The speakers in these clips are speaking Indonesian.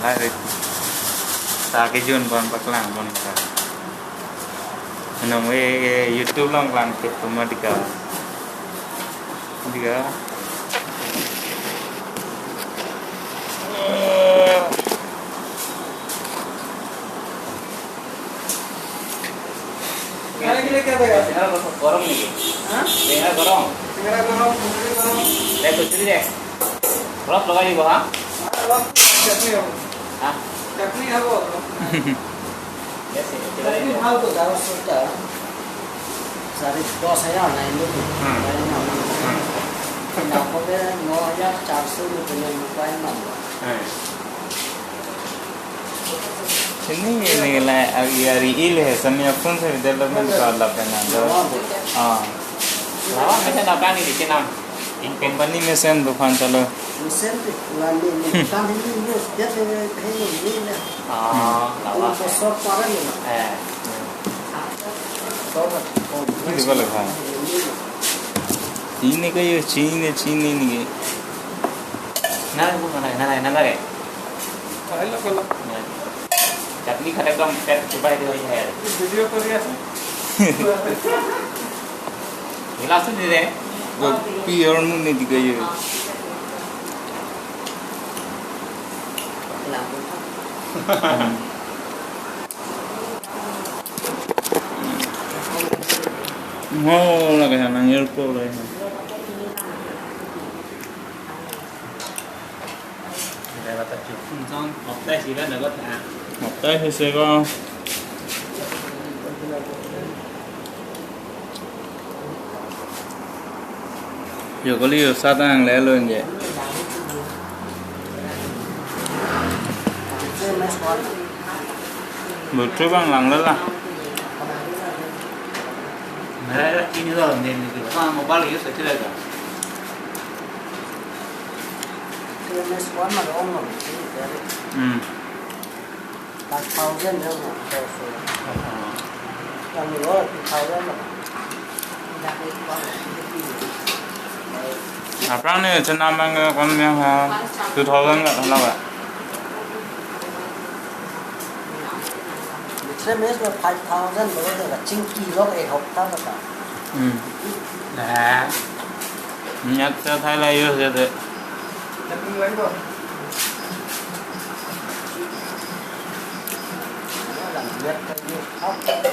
Lari sa jun bon baklang bon ka. Nong YouTube long lang ke tumadika. Diga. गरम नहीं है गरम ले कुछ नहीं रस लगाई वो हाँ चटनी है वो चटनी भाव तो दाव सोचा सारे 10,000 नहीं लोग nào có cái 9,400 रुपये में quay mặn ini lah hari ini sampai pun saya development kalau pernah ada lawan macam apa ni di sini company में सेम दुकान चलो सेम वाली दुकान है ये जैसे है ये ना लावा तो सब पर है ना सब ini boleh kan ini kayak Cina ni nara bukan nara ke kalau चटनी खा एकदम पेट चुपाई दे होई है वीडियो कर रिया से गिलास दे दे वो पियर नु नहीं दिखे ये हो लगा है ना एयरपोर्ट है đây là tập trung xong một tay chỉ là có thể một tay thì sẽ có giờ có liều sát hàng lẽ luôn vậy một chút bằng lằng đó là này là chín giờ nên thì một bát lý sẽ chơi được Like 1,000 đâu mà còn nữa thì 1,000 mà apa nih cenah bang kon yang 2,000 nggak tahu nggak SMS là 5,000 mới được là chính kỳ nó phải học tao là nè nhặt cho thấy là yêu rồi đấy Hãy subscribe cho kênh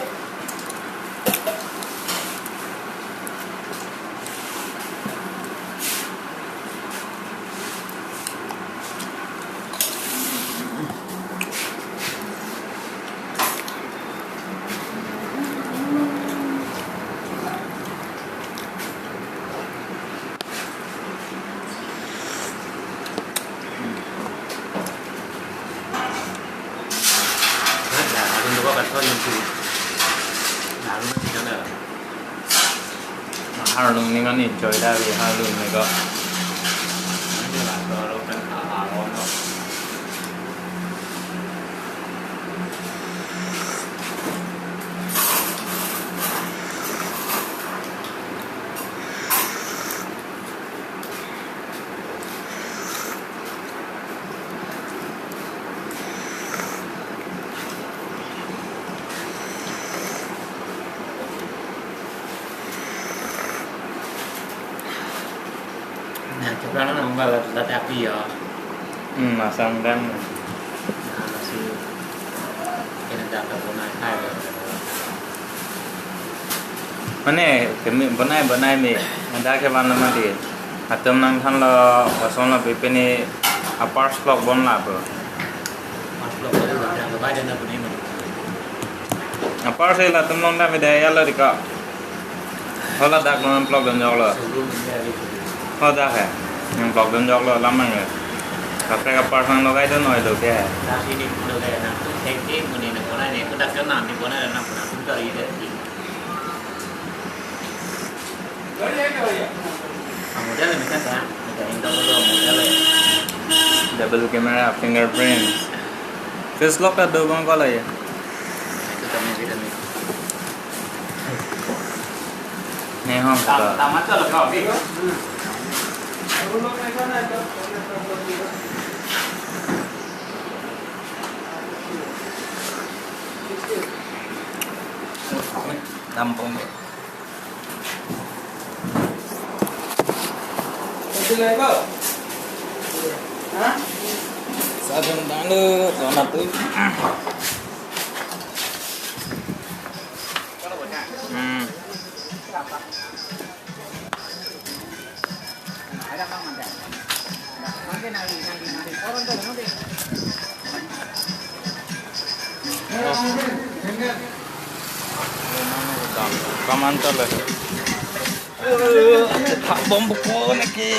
Ghiền Mì Gõ để không bỏ lỡ Harlung ni kan enjoy dah di Harlung ni kok. Thực ra nó không phải là đẹp gì ở masang dan masih kena data guna hai mana kami benai me ada ke mana mandi atom nang kan lo kosong lo bipini apart block bon lah bro masuk ke dalam yang berbeda dan begini apart saya lah temong dah beda ya lo dika kalau dak non block dan jauh lo sebelum menjadi kalau dak ya yang block dan jauh lo lama ya tapi apart sang lo kai tu noi lo ke dah sini udah kayak nak teknik muni nak mana ni kita kan nanti mana nak pernah kita ini model ni kan tak ada yang tahu model double camera fingerprint face lock का दो कौन कॉल है ये itu kami tidak ni नहीं हम tamat tu lah kau ni kampung. Hah? Saben tanu donat tuh. Ada Kang Manda. Nanti nanti. Orang tuh nanti. Kamantar lah. Tak bom buku lagi.